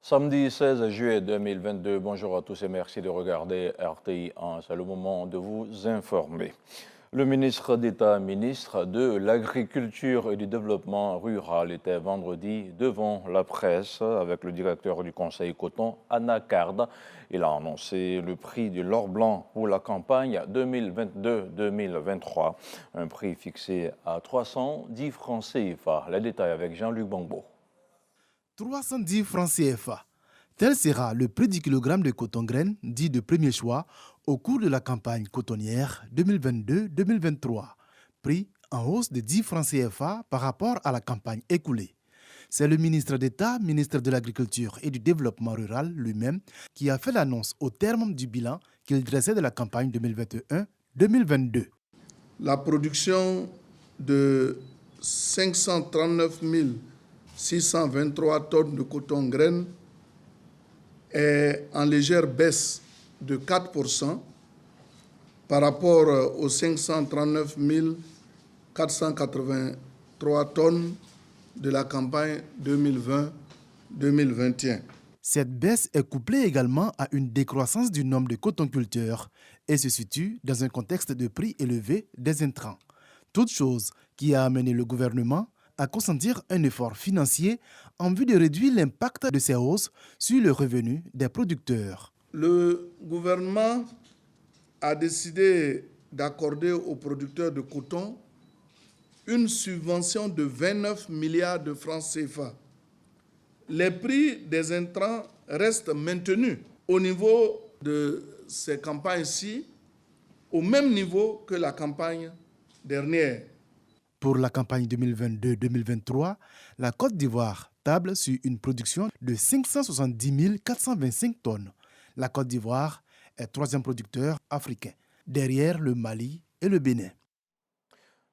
Samedi 16 juillet 2022, bonjour à tous et merci de regarder RTI 1. C'est le moment de vous informer. Le ministre d'État, ministre de l'Agriculture et du Développement rural était vendredi devant la presse avec le directeur du Conseil coton, Anna Card. Il a annoncé le prix de l'or blanc pour la campagne 2022-2023, un prix fixé à 310 francs CFA. Les détails avec Jean-Luc Bangbo. 310 francs CFA. Tel sera le prix du kilogramme de coton-graine, dit de premier choix, au cours de la campagne cotonnière 2022-2023. Prix en hausse de 10 francs CFA par rapport à la campagne écoulée. C'est le ministre d'État, ministre de l'Agriculture et du Développement rural lui-même qui a fait l'annonce au terme du bilan qu'il dressait de la campagne 2021-2022. La production de 539 623 tonnes de coton-graine est en légère baisse de 4% par rapport aux 539 483 tonnes de la campagne 2020-2021. Cette baisse est couplée également à une décroissance du nombre de cotonculteurs et se situe dans un contexte de prix élevé des intrants. Toute chose qui a amené le gouvernement à consentir un effort financier en vue de réduire l'impact de ces hausses sur le revenu des producteurs. Le gouvernement a décidé d'accorder aux producteurs de coton une subvention de 29 milliards de francs CFA. Les prix des intrants restent maintenus au niveau de ces campagnes-ci, au même niveau que la campagne dernière. Pour la campagne 2022-2023, la Côte d'Ivoire table sur une production de 570 425 tonnes. La Côte d'Ivoire est troisième producteur africain, derrière le Mali et le Bénin.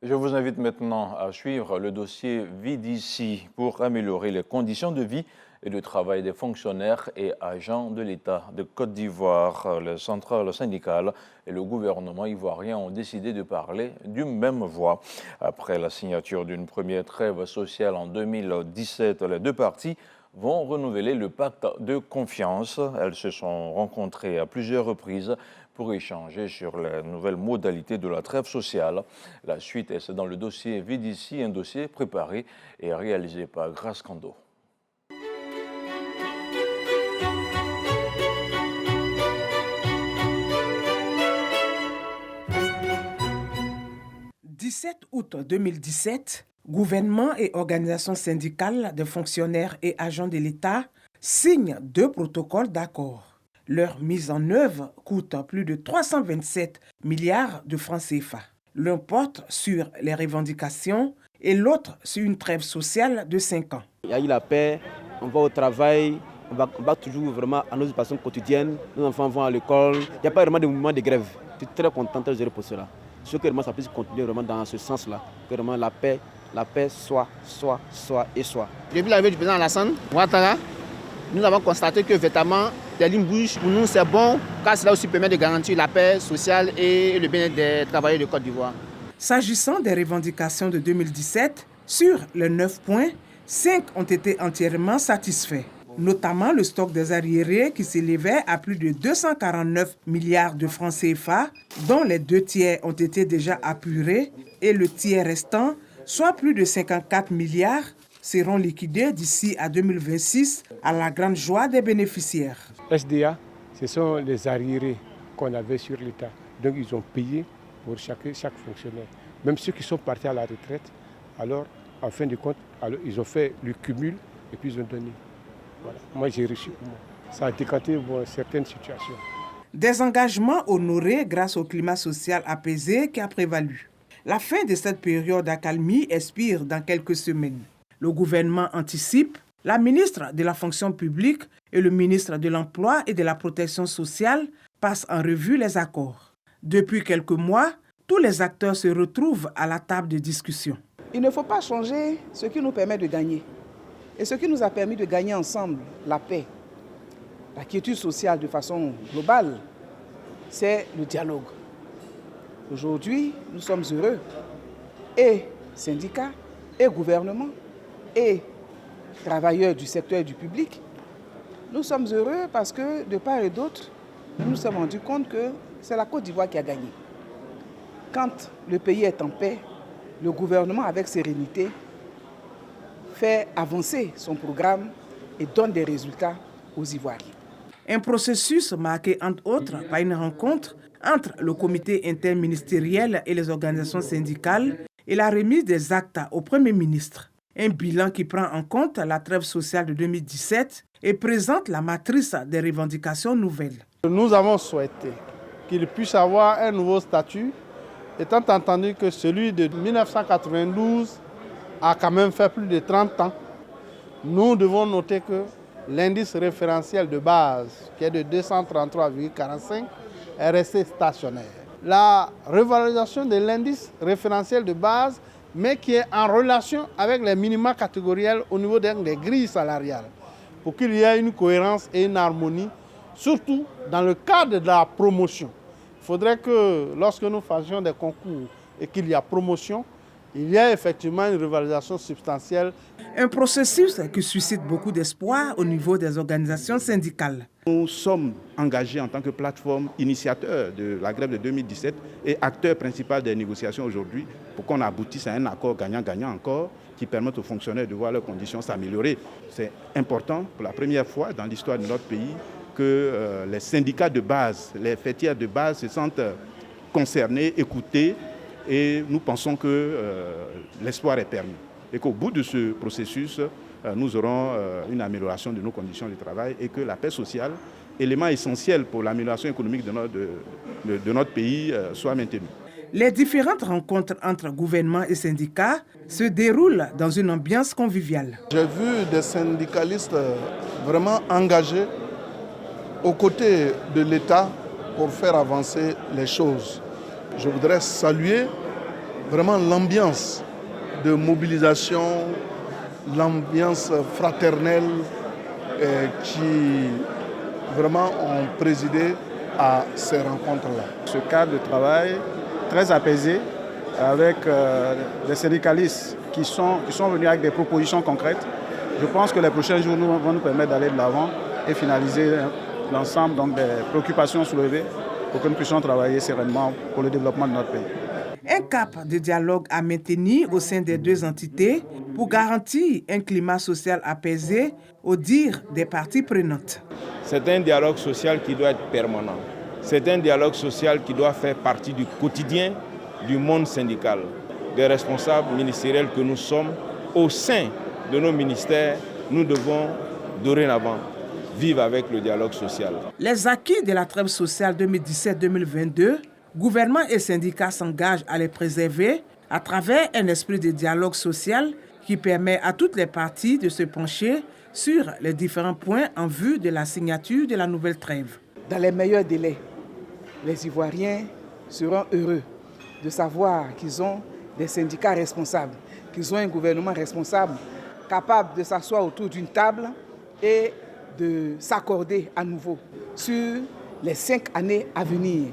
Je vous invite maintenant à suivre le dossier Vie d'ici pour améliorer les conditions de vie et de travail des fonctionnaires et agents de l'État de Côte d'Ivoire. Les centrales syndicales et le gouvernement ivoirien ont décidé de parler d'une même voix. Après la signature d'une première trêve sociale en 2017, les deux parties vont renouveler le pacte de confiance. Elles se sont rencontrées à plusieurs reprises pour échanger sur les nouvelles modalités de la trêve sociale. La suite est dans le dossier Vie d'ici, un dossier préparé et réalisé par Grace Kando. « 17 août 2017, gouvernement et organisations syndicales de fonctionnaires et agents de l'État signent 2 protocoles d'accord. Leur mise en œuvre coûte plus de 327 milliards de francs CFA. L'un porte sur les revendications et l'autre sur une trêve sociale de 5 ans. Il y a eu la paix, on va au travail, on va toujours vraiment à nos occupations quotidiennes, nos enfants vont à l'école. Il n'y a pas vraiment de mouvement de grève. Je suis très content de gérer pour cela. Je veux que vraiment ça puisse continuer vraiment dans ce sens-là, que vraiment la paix soit. Depuis l'arrivée du président Alassane Ouattara, nous avons constaté que véritablement les lignes bougent. Pour nous, c'est bon, car cela aussi permet de garantir la paix sociale et le bien-être des travailleurs de Côte d'Ivoire. S'agissant des revendications de 2017, sur les 9 points, 5 ont été entièrement satisfaits, notamment le stock des arriérés qui s'élevait à plus de 249 milliards de francs CFA, dont les 2 tiers ont été déjà apurés et le tiers restant, soit plus de 54 milliards, seront liquidés d'ici à 2026 à la grande joie des bénéficiaires. SDA, ce sont les arriérés qu'on avait sur l'État. Donc ils ont payé pour chaque fonctionnaire. Même ceux qui sont partis à la retraite, alors en fin de compte, alors, ils ont fait le cumul et puis ils ont donné. Voilà. Moi j'ai reçu pour moi. Ça a décanté certaines situations. Des engagements honorés grâce au climat social apaisé qui a prévalu. La fin de cette période d'accalmie expire dans quelques semaines. Le gouvernement anticipe, la ministre de la fonction publique et le ministre de l'Emploi et de la Protection sociale passent en revue les accords. Depuis quelques mois, tous les acteurs se retrouvent à la table de discussion. Il ne faut pas changer ce qui nous permet de gagner. Et ce qui nous a permis de gagner ensemble la paix, la quiétude sociale de façon globale, c'est le dialogue. Aujourd'hui, nous sommes heureux, et syndicats, et gouvernement, et travailleurs du secteur du public, Nous sommes heureux parce que de part et d'autre, nous nous sommes rendus compte que c'est la Côte d'Ivoire qui a gagné. Quand le pays est en paix, le gouvernement avec sérénité fait avancer son programme et donne des résultats aux Ivoiriens. Un processus marqué entre autres par une rencontre entre le comité interministériel et les organisations syndicales et la remise des actes au Premier ministre. Un bilan qui prend en compte la trêve sociale de 2017 et présente la matrice des revendications nouvelles. Nous avons souhaité qu'il puisse avoir un nouveau statut, étant entendu que celui de 1992 a quand même fait plus de 30 ans. Nous devons noter que l'indice référentiel de base, qui est de 233,45, est resté stationnaire. La revalorisation de l'indice référentiel de base, mais qui est en relation avec les minima catégoriels au niveau des grilles salariales, pour qu'il y ait une cohérence et une harmonie, surtout dans le cadre de la promotion. Il faudrait que lorsque nous fassions des concours et qu'il y a promotion, il y a effectivement une revalorisation substantielle. Un processus qui suscite beaucoup d'espoir au niveau des organisations syndicales. Nous sommes engagés en tant que plateforme initiateur de la grève de 2017 et acteur principal des négociations aujourd'hui pour qu'on aboutisse à un accord gagnant-gagnant encore qui permette aux fonctionnaires de voir leurs conditions s'améliorer. C'est important pour la première fois dans l'histoire de notre pays que les syndicats de base, les fêtières de base se sentent concernés, écoutés. Et nous pensons que l'espoir est permis et qu'au bout de ce processus, nous aurons une amélioration de nos conditions de travail et que la paix sociale, élément essentiel pour l'amélioration économique de notre pays, soit maintenue. Les différentes rencontres entre gouvernement et syndicats se déroulent dans une ambiance conviviale. J'ai vu des syndicalistes vraiment engagés aux côtés de l'État pour faire avancer les choses. Je voudrais saluer vraiment l'ambiance de mobilisation, l'ambiance fraternelle qui vraiment ont présidé à ces rencontres-là. Ce cadre de travail très apaisé avec des syndicalistes qui sont venus avec des propositions concrètes. Je pense que les prochains jours vont nous permettre d'aller de l'avant et finaliser l'ensemble des préoccupations soulevées pour que nous puissions travailler sereinement pour le développement de notre pays. Un cap de dialogue à maintenir au sein des deux entités pour garantir un climat social apaisé au dire des parties prenantes. C'est un dialogue social qui doit être permanent. C'est un dialogue social qui doit faire partie du quotidien du monde syndical. Des responsables ministériels que nous sommes, au sein de nos ministères, nous devons dorénavant vivre avec le dialogue social. Les acquis de la trêve sociale 2017-2022, gouvernement et syndicats s'engagent à les préserver à travers un esprit de dialogue social qui permet à toutes les parties de se pencher sur les différents points en vue de la signature de la nouvelle trêve. Dans les meilleurs délais, les Ivoiriens seront heureux de savoir qu'ils ont des syndicats responsables, qu'ils ont un gouvernement responsable, capable de s'asseoir autour d'une table et de s'accorder à nouveau sur les 5 années à venir.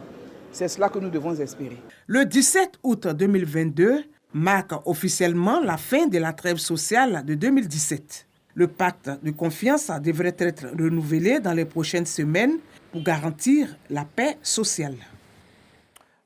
C'est cela que nous devons espérer. Le 17 août 2022 marque officiellement la fin de la trêve sociale de 2017. Le pacte de confiance devrait être renouvelé dans les prochaines semaines pour garantir la paix sociale.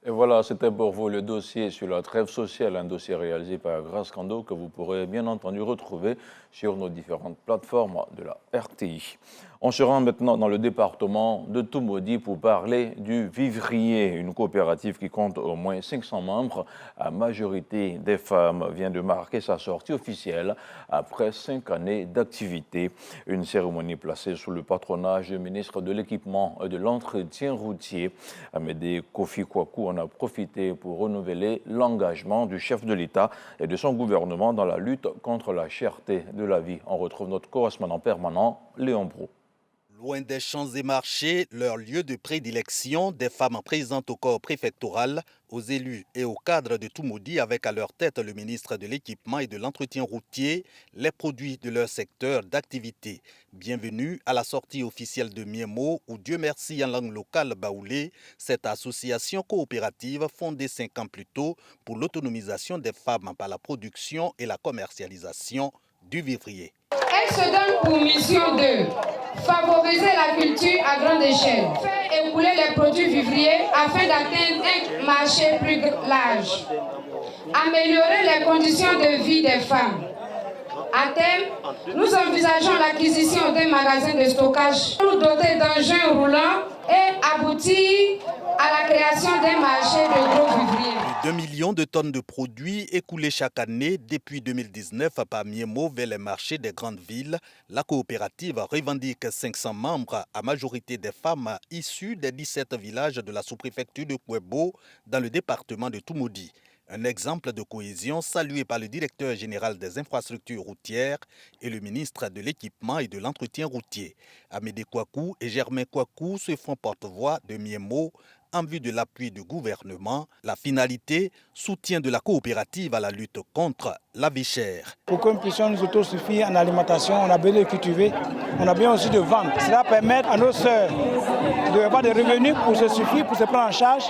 Et voilà, c'était pour vous le dossier sur la trêve sociale, un dossier réalisé par Grace Kando que vous pourrez bien entendu retrouver sur nos différentes plateformes de la RTI. On se rend maintenant dans le département de Toumoudi pour parler du Vivrier, une coopérative qui compte au moins 500 membres. La majorité des femmes vient de marquer sa sortie officielle après 5 années d'activité. Une cérémonie placée sous le patronage du ministre de l'Équipement et de l'Entretien routier, Amédée Kofi Kwaku, en a profité pour renouveler l'engagement du chef de l'État et de son gouvernement dans la lutte contre la cherté de la vie. On retrouve notre correspondant permanent, Léon Brou. Loin des champs et marchés, leur lieu de prédilection, des femmes présentes au corps préfectoral, aux élus et aux cadres de Toumoudi, avec à leur tête le ministre de l'Équipement et de l'Entretien routier, les produits de leur secteur d'activité. Bienvenue à la sortie officielle de Miemo, où Dieu merci en langue locale baoulé, cette association coopérative fondée 5 ans plus tôt pour l'autonomisation des femmes par la production et la commercialisation du vivrier. Elle se donne pour mission de Favoriser la culture à grande échelle. Faire écouler les produits vivriers afin d'atteindre un marché plus large. Améliorer les conditions de vie des femmes. À terme, nous envisageons l'acquisition d'un magasin de stockage pour doter d'engins roulants et aboutir à la création d'un marché de gros vivriers. 2 millions de tonnes de produits écoulés chaque année depuis 2019 par Miemo vers les marchés des grandes villes. La coopérative revendique 500 membres, à majorité des femmes issues des 17 villages de la sous-préfecture de Kouébo dans le département de Toumoudi. Un exemple de cohésion salué par le directeur général des infrastructures routières et le ministre de l'équipement et de l'entretien routier. Amédée Kouakou et Germain Kouakou se font porte-voix de Miemo en vue de l'appui du gouvernement. La finalité, soutien de la coopérative à la lutte contre la vie chère. Pour que nous puissions nous autosuffire en alimentation, on a besoin de cultiver, on a besoin aussi de vendre. Cela permet à nos sœurs d'avoir des revenus pour se suffire, pour se prendre en charge,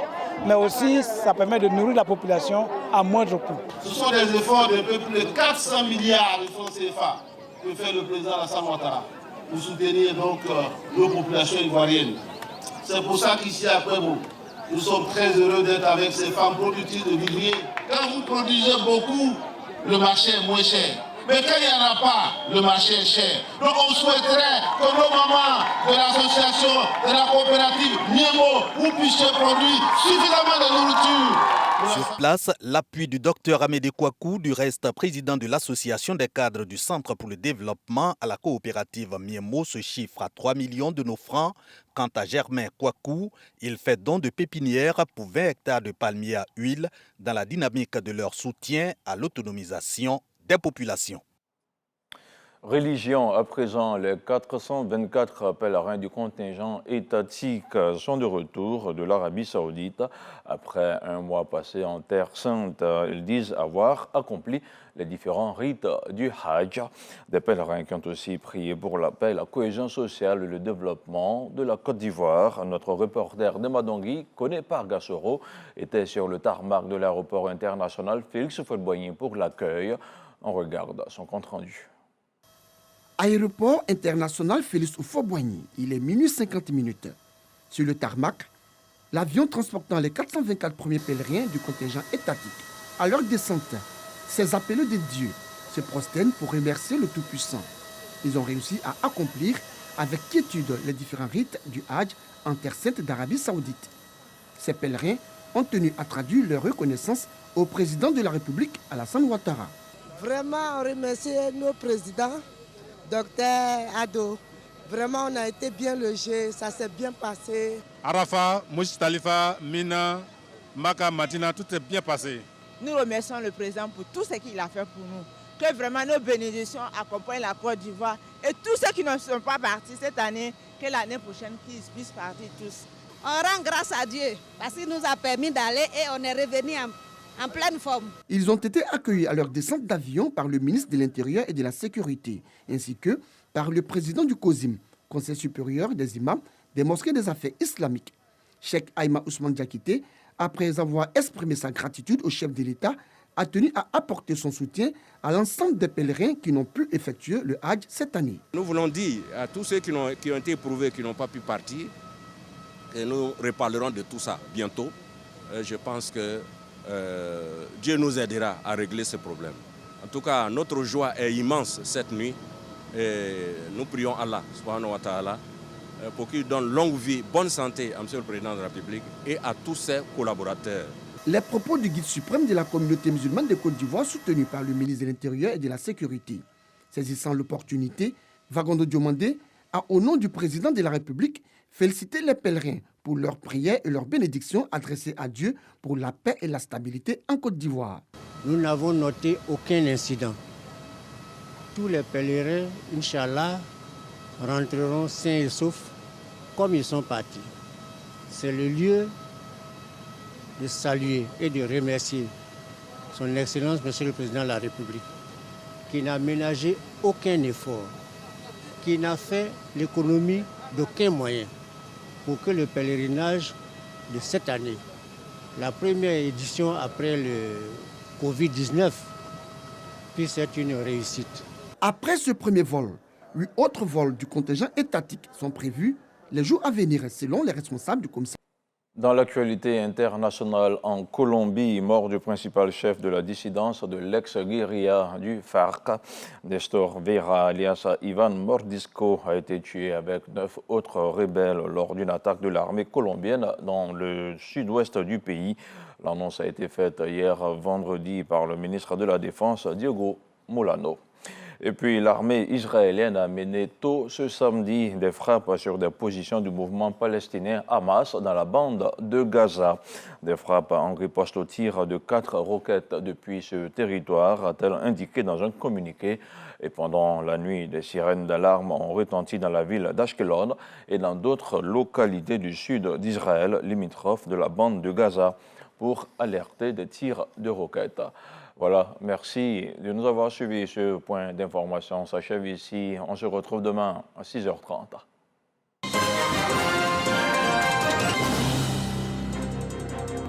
mais aussi ça permet de nourrir la population à moindre coût. Ce sont des efforts de plus de 400 milliards de francs CFA que fait le président Alassane Ouattara pour soutenir donc nos populations ivoiriennes. C'est pour ça qu'ici à Kouébo, nous sommes très heureux d'être avec ces femmes productrices de vivriers. Quand vous produisez beaucoup, le marché est moins cher. Mais quand il n'y en a pas, le marché est cher. Donc on souhaiterait que nos mamans de l'association, de la coopérative Miemo, vous puissiez produire suffisamment de nourriture. Sur place, l'appui du docteur Amédée Kouakou, du reste président de l'association des cadres du Centre pour le développement à la coopérative Miemo, se chiffre à 3 millions de nos francs. Quant à Germain Kouakou, il fait don de pépinières pour 20 hectares de palmiers à huile dans la dynamique de leur soutien à l'autonomisation des populations. Religion, à présent, les 424 pèlerins du contingent étatique sont de retour de l'Arabie Saoudite. Après un mois passé en Terre Sainte, ils disent avoir accompli les différents rites du Hajj. Des pèlerins qui ont aussi prié pour la paix, la cohésion sociale et le développement de la Côte d'Ivoire. Notre reporter de Madongui, Koné Pargassoro, était sur le tarmac de l'aéroport international Félix Houphouët-Boigny pour l'accueil. On regarde son compte-rendu. Aéroport international Félix Houphouët-Boigny, il est minuit 50 minutes. Sur le tarmac, l'avion transportant les 424 premiers pèlerins du contingent étatique. À leur descente, ces appelés de Dieu se prosternent pour remercier le Tout-Puissant. Ils ont réussi à accomplir avec quiétude les différents rites du Hajj en Terre Sainte d'Arabie Saoudite. Ces pèlerins ont tenu à traduire leur reconnaissance au président de la République, Alassane Ouattara. Vraiment, on remercie nos présidents. Docteur Ado, vraiment on a été bien logés, ça s'est bien passé. Arafa, Mouchtalifa, Mina, Maka, Matina, tout est bien passé. Nous remercions le président pour tout ce qu'il a fait pour nous. Que vraiment nos bénédictions accompagnent la Côte d'Ivoire et tous ceux qui ne sont pas partis cette année, que l'année prochaine qu'ils puissent partir tous. On rend grâce à Dieu parce qu'il nous a permis d'aller et on est revenu en pleine forme. Ils ont été accueillis à leur descente d'avion par le ministre de l'Intérieur et de la Sécurité, ainsi que par le président du COSIM, Conseil supérieur des imams des mosquées des affaires islamiques. Cheikh Aïma Ousmane Diakité, après avoir exprimé sa gratitude au chef de l'État, a tenu à apporter son soutien à l'ensemble des pèlerins qui n'ont pu effectuer le Hajj cette année. Nous voulons dire à tous ceux qui ont été éprouvés, qui n'ont pas pu partir, et nous reparlerons de tout ça bientôt. Je pense que Dieu nous aidera à régler ce problème. En tout cas, notre joie est immense cette nuit et nous prions Allah, subhanahu wa ta'ala, pour qu'il donne longue vie, bonne santé à M. le Président de la République et à tous ses collaborateurs. Les propos du guide suprême de la communauté musulmane de Côte d'Ivoire, soutenu par le ministre de l'Intérieur et de la Sécurité. Saisissant l'opportunité, Vagondo Diomandé a, au nom du président de la République, félicité les pèlerins pour leurs prières et leurs bénédictions adressées à Dieu pour la paix et la stabilité en Côte d'Ivoire. Nous n'avons noté aucun incident. Tous les pèlerins, Inch'Allah, rentreront sains et saufs comme ils sont partis. C'est le lieu de saluer et de remercier son Excellence, Monsieur le Président de la République, qui n'a ménagé aucun effort, qui n'a fait l'économie d'aucun moyen pour que le pèlerinage de cette année, la première édition après le Covid-19, puisse être une réussite. Après ce premier vol, 8 autres vols du contingent étatique sont prévus les jours à venir, selon les responsables du commissariat. Dans l'actualité internationale, en Colombie, mort du principal chef de la dissidence de l'ex-guérilla du FARC, Nestor Vera, alias Ivan Mordisco, a été tué avec 9 autres rebelles lors d'une attaque de l'armée colombienne dans le sud-ouest du pays. L'annonce a été faite hier vendredi par le ministre de la Défense, Diego Molano. Et puis l'armée israélienne a mené tôt ce samedi des frappes sur des positions du mouvement palestinien Hamas dans la bande de Gaza. Des frappes en riposte au tir de 4 roquettes depuis ce territoire, a-t-elle indiqué dans un communiqué. Et pendant la nuit, des sirènes d'alarme ont retenti dans la ville d'Ashkelon et dans d'autres localités du sud d'Israël, limitrophes de la bande de Gaza, pour alerter des tirs de roquettes. Voilà, merci de nous avoir suivis. Ce point d'information s'achève ici. On se retrouve demain à 6h30.